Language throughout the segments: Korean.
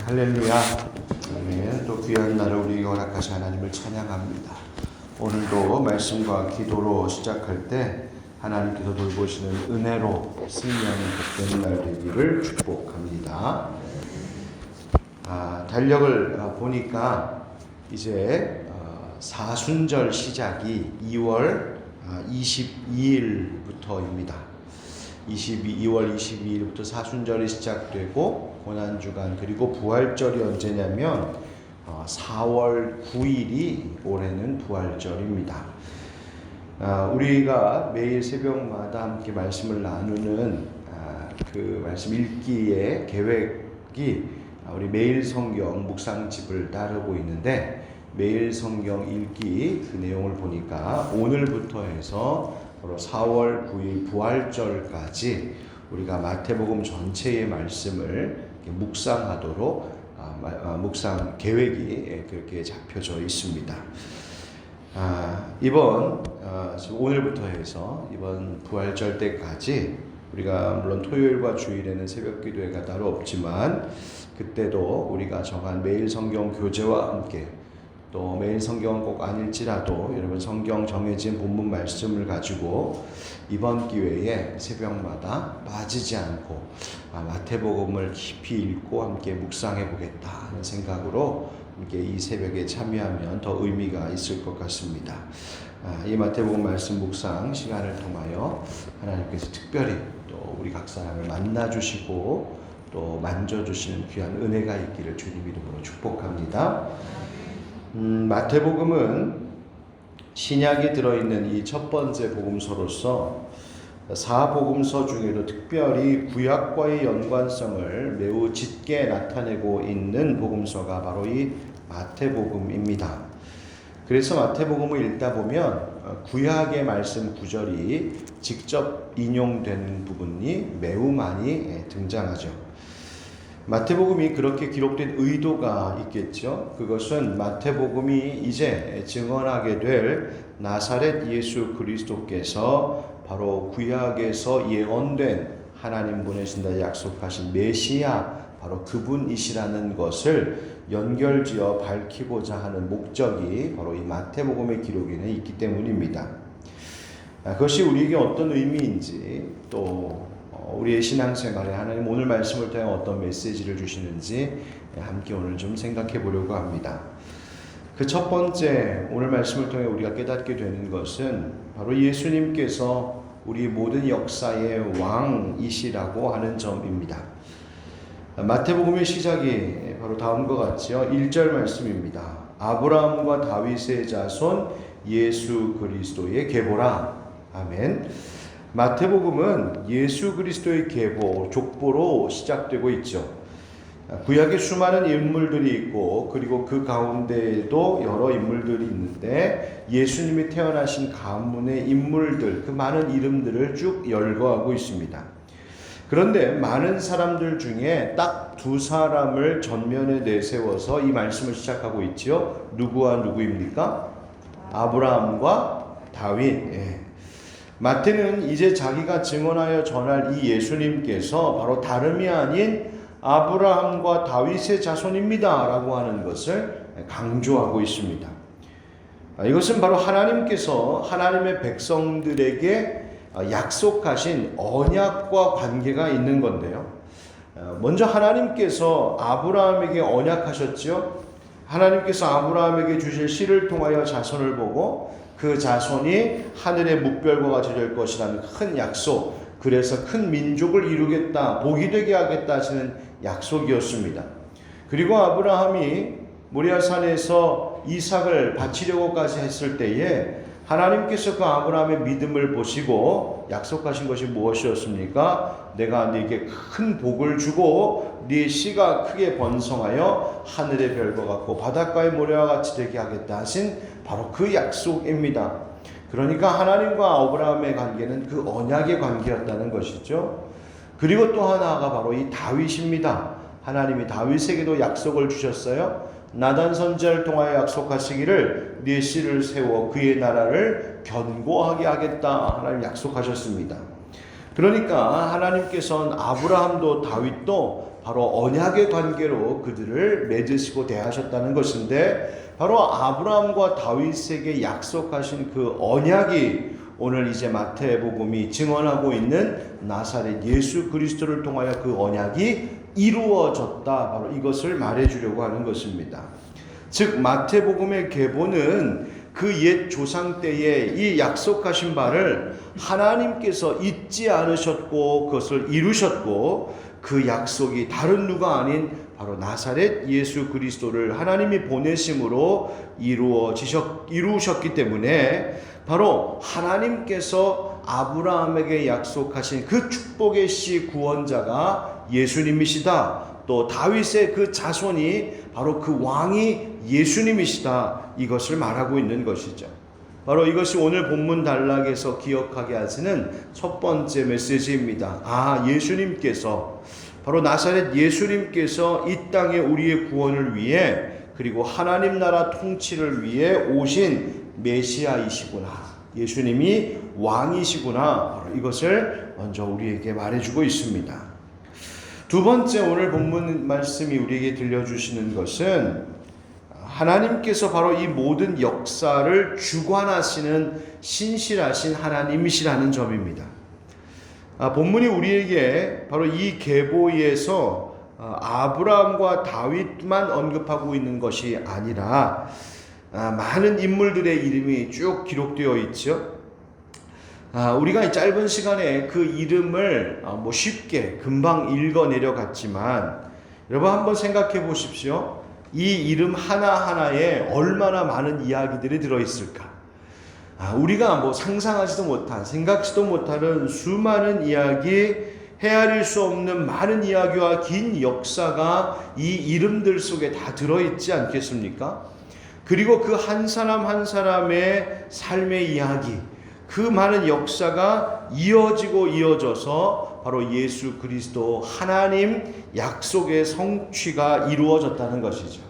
할렐루야. 아멘. 또 귀한 날을 우리에게 허락하신 하나님을 찬양합니다. 오늘도 말씀과 기도로 시작할 때 하나님께서 돌보시는 은혜로 승리하는 복된 날 되기를 축복합니다. 달력을 보니까 이제 사순절 시작이 2월 22일부터입니다. 2월 22일부터 사순절이 시작되고 고난주간 그리고 부활절이 언제냐면 4월 9일이 올해는 부활절입니다. 우리가 매일 새벽마다 함께 말씀을 나누는 그 말씀 읽기의 계획이 우리 매일 성경 묵상집을 따르고 있는데 매일 성경 읽기 그 내용을 보니까 오늘부터 해서 바로 4월 9일 부활절까지 우리가 마태복음 전체의 말씀을 묵상하도록 묵상 계획이 그렇게 잡혀져 있습니다. 오늘부터 해서 이번 부활절 때까지 우리가 물론 토요일과 주일에는 새벽 기도회가 따로 없지만 그때도 우리가 정한 매일 성경 교재와 함께 또 매일 성경은 꼭 아닐지라도 여러분 성경 정해진 본문 말씀을 가지고 이번 기회에 새벽마다 빠지지 않고 마태복음을 깊이 읽고 함께 묵상해 보겠다 하는 생각으로 함께 이 새벽에 참여하면 더 의미가 있을 것 같습니다. 이 마태복음 말씀 묵상 시간을 통하여 하나님께서 특별히 또 우리 각 사람을 만나주시고 또 만져주시는 귀한 은혜가 있기를 주님 이름으로 축복합니다. 마태복음은 신약이 들어있는 이 첫 번째 복음서로서 4복음서 중에도 특별히 구약과의 연관성을 매우 짙게 나타내고 있는 복음서가 바로 이 마태복음입니다. 그래서 마태복음을 읽다 보면 구약의 말씀 구절이 직접 인용되는 부분이 매우 많이 등장하죠. 마태복음이 그렇게 기록된 의도가 있겠죠. 그것은 마태복음이 이제 증언하게 될 나사렛 예수 그리스도께서 바로 구약에서 예언된 하나님 보내신다 약속하신 메시아 바로 그분이시라는 것을 연결지어 밝히고자 하는 목적이 바로 이 마태복음의 기록에는 있기 때문입니다. 그것이 우리에게 어떤 의미인지 또 우리의 신앙생활에 하나님 오늘 말씀을 통해 어떤 메시지를 주시는지 함께 오늘 좀 생각해 보려고 합니다. 그 첫 번째 오늘 말씀을 통해 우리가 깨닫게 되는 것은 바로 예수님께서 우리 모든 역사의 왕이시라고 하는 점입니다. 마태복음의 시작이 바로 다음과 같죠. 1절 말씀입니다. 아브라함과 다윗의 자손 예수 그리스도의 계보라. 아멘. 마태복음은 예수 그리스도의 계보, 족보로 시작되고 있죠. 구약에 수많은 인물들이 있고 그리고 그 가운데에도 여러 인물들이 있는데 예수님이 태어나신 가문의 인물들, 그 많은 이름들을 쭉 열거하고 있습니다. 그런데 많은 사람들 중에 딱 두 사람을 전면에 내세워서 이 말씀을 시작하고 있죠. 누구와 누구입니까? 아브라함과 다윗. 마태는 이제 자기가 증언하여 전할 이 예수님께서 바로 다름이 아닌 아브라함과 다윗의 자손입니다 라고 하는 것을 강조하고 있습니다. 이것은 바로 하나님께서 하나님의 백성들에게 약속하신 언약과 관계가 있는 건데요. 먼저 하나님께서 아브라함에게 언약하셨죠. 하나님께서 아브라함에게 주실 씨를 통하여 자손을 보고 그 자손이 하늘의 뭇별과 같이 될 것이라는 큰 약속, 그래서 큰 민족을 이루겠다, 복이 되게 하겠다 하시는 약속이었습니다. 그리고 아브라함이 모리아산에서 이삭을 바치려고까지 했을 때에 하나님께서 그 아브라함의 믿음을 보시고 약속하신 것이 무엇이었습니까? 내가 네게 큰 복을 주고 네 씨가 크게 번성하여 하늘의 별과 같고 바닷가의 모래와 같이 되게 하겠다 하신 바로 그 약속입니다. 그러니까 하나님과 아브라함의 관계는 그 언약의 관계였다는 것이죠. 그리고 또 하나가 바로 이 다윗입니다. 하나님이 다윗에게도 약속을 주셨어요. 나단 선지자를 통하여 약속하시기를 네 씨를 세워 그의 나라를 견고하게 하겠다 하나님 약속하셨습니다. 그러니까 하나님께서는 아브라함도 다윗도 바로 언약의 관계로 그들을 맺으시고 대하셨다는 것인데, 바로 아브라함과 다윗에게 약속하신 그 언약이 오늘 이제 마태복음이 증언하고 있는 나사렛 예수 그리스도를 통하여 그 언약이 이루어졌다, 바로 이것을 말해주려고 하는 것입니다. 즉 마태복음의 계보는 그 옛 조상 때에 이 약속하신 바를 하나님께서 잊지 않으셨고 그것을 이루셨고, 그 약속이 다른 누가 아닌 바로 나사렛 예수 그리스도를 하나님이 보내심으로 이루셨기 때문에, 바로 하나님께서 아브라함에게 약속하신 그 축복의 씨 구원자가 예수님이시다, 또 다윗의 그 자손이 바로 그 왕이 예수님이시다, 이것을 말하고 있는 것이죠. 바로 이것이 오늘 본문 단락에서 기억하게 하시는 첫 번째 메시지입니다. 예수님께서, 바로 나사렛 예수님께서 이 땅에 우리의 구원을 위해, 그리고 하나님 나라 통치를 위해 오신 메시아이시구나, 예수님이 왕이시구나, 바로 이것을 먼저 우리에게 말해주고 있습니다. 두 번째, 오늘 본문 말씀이 우리에게 들려주시는 것은 하나님께서 바로 이 모든 역사를 주관하시는 신실하신 하나님이시라는 점입니다. 본문이 우리에게 바로 이 계보에서 아브라함과 다윗만 언급하고 있는 것이 아니라 많은 인물들의 이름이 쭉 기록되어 있죠. 우리가 이 짧은 시간에 그 이름을 쉽게 금방 읽어내려 갔지만, 여러분 한번 생각해 보십시오. 이 이름 하나하나에 얼마나 많은 이야기들이 들어있을까? 우리가 상상하지도 못한, 생각지도 못하는 수많은 이야기, 헤아릴 수 없는 많은 이야기와 긴 역사가 이 이름들 속에 다 들어있지 않겠습니까? 그리고 그 한 사람 한 사람의 삶의 이야기, 그 많은 역사가 이어져서 바로 예수 그리스도 하나님 약속의 성취가 이루어졌다는 것이죠.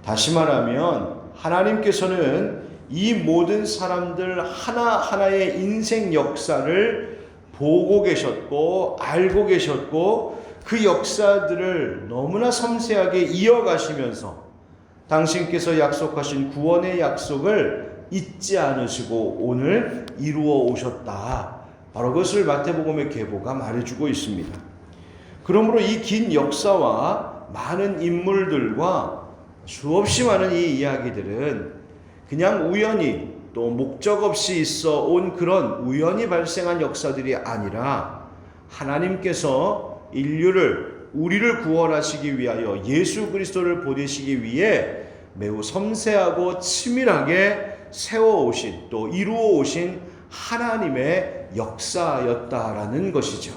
다시 말하면 하나님께서는 이 모든 사람들 하나하나의 인생 역사를 보고 계셨고 알고 계셨고, 그 역사들을 너무나 섬세하게 이어가시면서 당신께서 약속하신 구원의 약속을 잊지 않으시고 오늘 이루어 오셨다, 바로 그것을 마태복음의 계보가 말해주고 있습니다. 그러므로 이 긴 역사와 많은 인물들과 수없이 많은 이 이야기들은 그냥 우연히, 또 목적 없이 있어 온 그런 우연히 발생한 역사들이 아니라, 하나님께서 우리를 구원하시기 위하여 예수 그리스도를 보내시기 위해 매우 섬세하고 치밀하게 세워오신, 또 이루어오신 하나님의 역사였다라는 것이죠.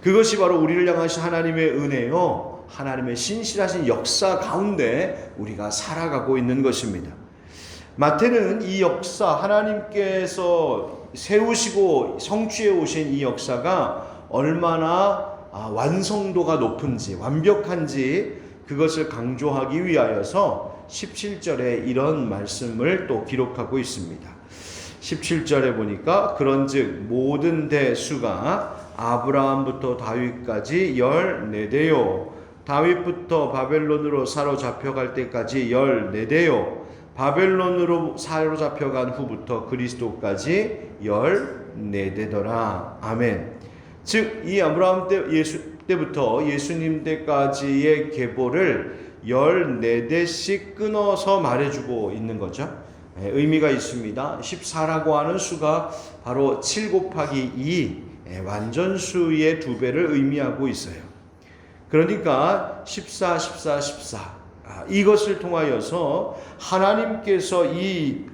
그것이 바로 우리를 향하신 하나님의 은혜요, 하나님의 신실하신 역사 가운데 우리가 살아가고 있는 것입니다. 마태는 이 역사, 하나님께서 세우시고 성취해 오신 이 역사가 얼마나 완성도가 높은지, 완벽한지 그것을 강조하기 위하여서 17절에 이런 말씀을 또 기록하고 있습니다. 17절에 보니까 그런즉 모든 대수가 아브라함부터 다윗까지 14대요, 다윗부터 바벨론으로 사로잡혀갈 때까지 14대요, 바벨론으로 사로잡혀간 후부터 그리스도까지 14대더라. 아멘. 즉 이 아브라함 때부터 예수님 때까지의 계보를 14대씩 끊어서 말해주고 있는 거죠. 의미가 있습니다. 14라고 하는 수가 바로 7 곱하기 2, 완전수의 2배를 의미하고 있어요. 그러니까 14, 14, 14, 이것을 통하여서 하나님께서 이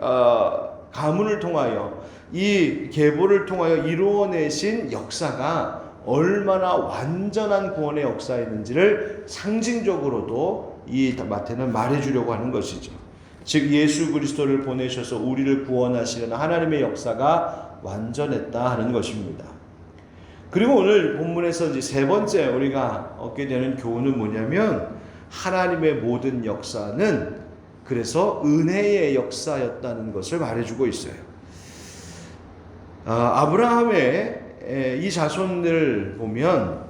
가문을 통하여, 이 계보를 통하여 이루어내신 역사가 얼마나 완전한 구원의 역사였는지를 상징적으로도 이 마태는 말해주려고 하는 것이죠. 즉 예수 그리스도를 보내셔서 우리를 구원하시는 하나님의 역사가 완전했다 하는 것입니다. 그리고 오늘 본문에서 이제 세 번째 우리가 얻게 되는 교훈은 뭐냐면, 하나님의 모든 역사는 그래서 은혜의 역사였다는 것을 말해주고 있어요. 아브라함의 이 자손들 보면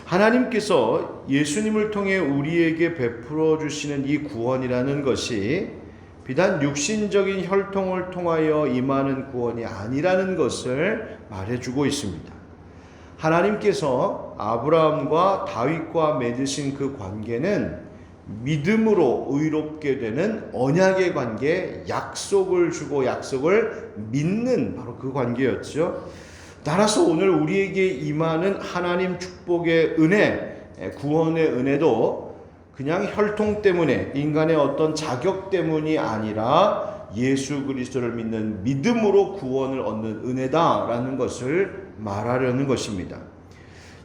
하나님께서 예수님을 통해 우리에게 베풀어 주시는 이 구원이라는 것이 비단 육신적인 혈통을 통하여 임하는 구원이 아니라는 것을 말해주고 있습니다. 하나님께서 아브라함과 다윗과 맺으신 그 관계는 믿음으로 의롭게 되는 언약의 관계, 약속을 주고 약속을 믿는 바로 그 관계였죠. 따라서 오늘 우리에게 임하는 하나님 축복의 은혜, 구원의 은혜도 그냥 혈통 때문에, 인간의 어떤 자격 때문이 아니라 예수 그리스도를 믿는 믿음으로 구원을 얻는 은혜다라는 것을 말하려는 것입니다.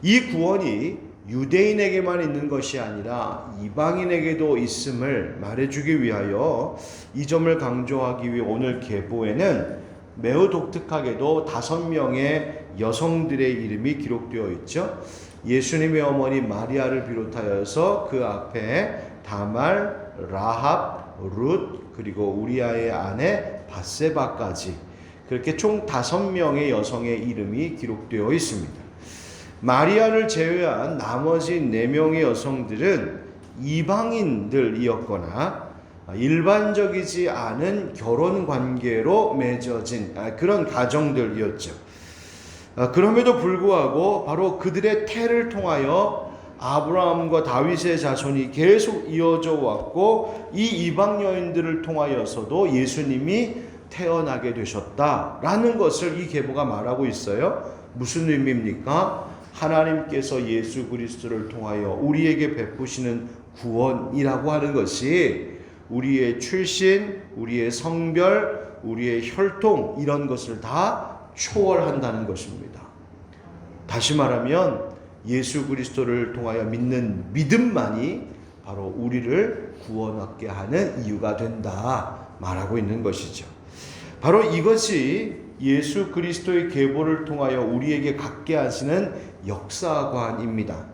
이 구원이 유대인에게만 있는 것이 아니라 이방인에게도 있음을 말해주기 위하여 이 점을 강조하기 위해 오늘 계보에는 매우 독특하게도 5명의 여성들의 이름이 기록되어 있죠. 예수님의 어머니 마리아를 비롯하여서 그 앞에 다말, 라합, 룻, 그리고 우리아의 아내 바세바까지, 그렇게 총 5명의 여성의 이름이 기록되어 있습니다. 마리아를 제외한 나머지 4명의 여성들은 이방인들이었거나 일반적이지 않은 결혼 관계로 맺어진 그런 가정들이었죠. 그럼에도 불구하고 바로 그들의 태를 통하여 아브라함과 다윗의 자손이 계속 이어져 왔고, 이 이방 여인들을 통하여서도 예수님이 태어나게 되셨다라는 것을 이 계보가 말하고 있어요. 무슨 의미입니까? 하나님께서 예수 그리스도를 통하여 우리에게 베푸시는 구원이라고 하는 것이 우리의 출신, 우리의 성별, 우리의 혈통, 이런 것을 다 초월한다는 것입니다. 다시 말하면 예수 그리스도를 통하여 믿는 믿음만이 바로 우리를 구원하게 하는 이유가 된다 말하고 있는 것이죠. 바로 이것이 예수 그리스도의 계보를 통하여 우리에게 갖게 하시는 역사관입니다.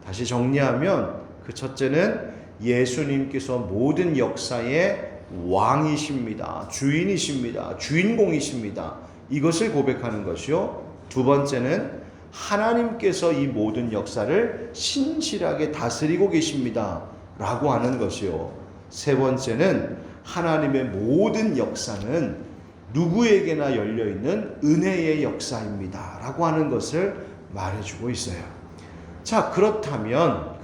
다시 정리하면 그 첫째는 예수님께서 모든 역사의 왕이십니다. 주인이십니다. 주인공이십니다. 이것을 고백하는 것이요. 두 번째는 하나님께서 이 모든 역사를 신실하게 다스리고 계십니다. 라고 하는 것이요. 세 번째는 하나님의 모든 역사는 누구에게나 열려있는 은혜의 역사입니다. 라고 하는 것을 말해주고 있어요. 자, 그렇다면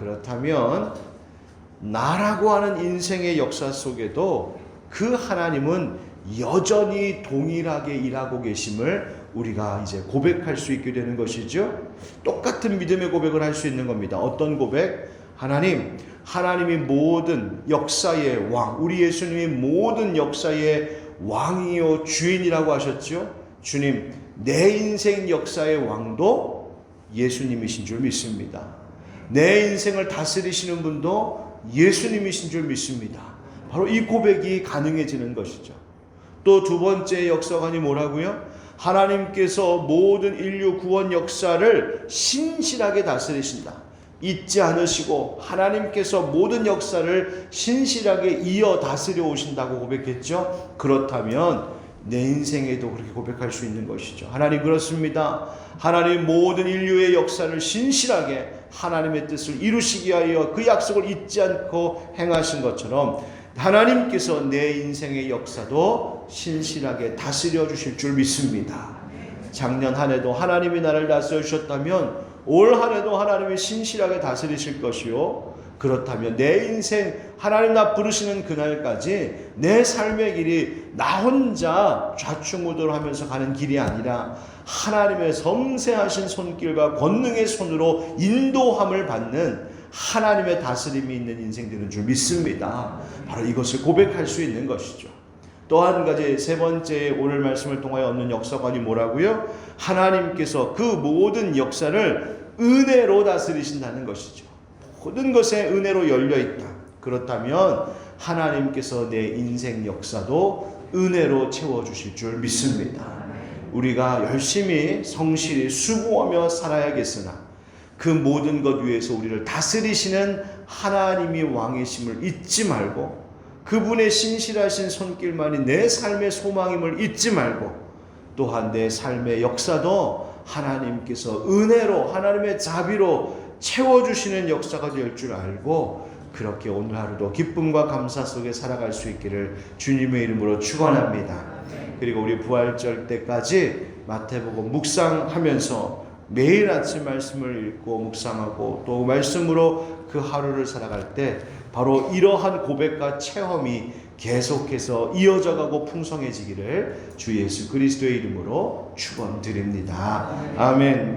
나라고 하는 인생의 역사 속에도 그 하나님은 여전히 동일하게 일하고 계심을 우리가 이제 고백할 수 있게 되는 것이죠. 똑같은 믿음의 고백을 할 수 있는 겁니다. 어떤 고백? 하나님이 모든 역사의 왕, 우리 예수님이 모든 역사의 왕이요 주인이라고 하셨죠. 주님, 내 인생 역사의 왕도 예수님이신 줄 믿습니다. 내 인생을 다스리시는 분도 예수님이신 줄 믿습니다. 바로 이 고백이 가능해지는 것이죠. 또 두 번째 역사관이 뭐라고요? 하나님께서 모든 인류 구원 역사를 신실하게 다스리신다. 잊지 않으시고 하나님께서 모든 역사를 신실하게 이어 다스려 오신다고 고백했죠. 그렇다면 내 인생에도 그렇게 고백할 수 있는 것이죠. 하나님, 그렇습니다. 하나님 모든 인류의 역사를 신실하게 하나님의 뜻을 이루시기 위하여 그 약속을 잊지 않고 행하신 것처럼 하나님께서 내 인생의 역사도 신실하게 다스려 주실 줄 믿습니다. 작년 한 해도 하나님이 나를 다스려 주셨다면 올 한 해도 하나님이 신실하게 다스리실 것이요. 그렇다면 내 인생 하나님 나 부르시는 그날까지 내 삶의 길이 나 혼자 좌충우돌하면서 가는 길이 아니라 하나님의 섬세하신 손길과 권능의 손으로 인도함을 받는 하나님의 다스림이 있는 인생 되는 줄 믿습니다. 바로 이것을 고백할 수 있는 것이죠. 또 한 가지, 세 번째 오늘 말씀을 통하여 얻는 역사관이 뭐라고요? 하나님께서 그 모든 역사를 은혜로 다스리신다는 것이죠. 모든 것에 은혜로 열려있다. 그렇다면 하나님께서 내 인생 역사도 은혜로 채워주실 줄 믿습니다. 우리가 열심히 성실히 수고하며 살아야겠으나 그 모든 것 위에서 우리를 다스리시는 하나님이 왕이심을 잊지 말고, 그분의 신실하신 손길만이 내 삶의 소망임을 잊지 말고, 또한 내 삶의 역사도 하나님께서 은혜로, 하나님의 자비로 채워주시는 역사가 될 줄 알고 그렇게 오늘 하루도 기쁨과 감사 속에 살아갈 수 있기를 주님의 이름으로 축원합니다. 그리고 우리 부활절 때까지 마태복음 묵상하면서 매일 아침 말씀을 읽고 묵상하고 또 말씀으로 그 하루를 살아갈 때 바로 이러한 고백과 체험이 계속해서 이어져가고 풍성해지기를 주 예수 그리스도의 이름으로 축원드립니다. 아멘.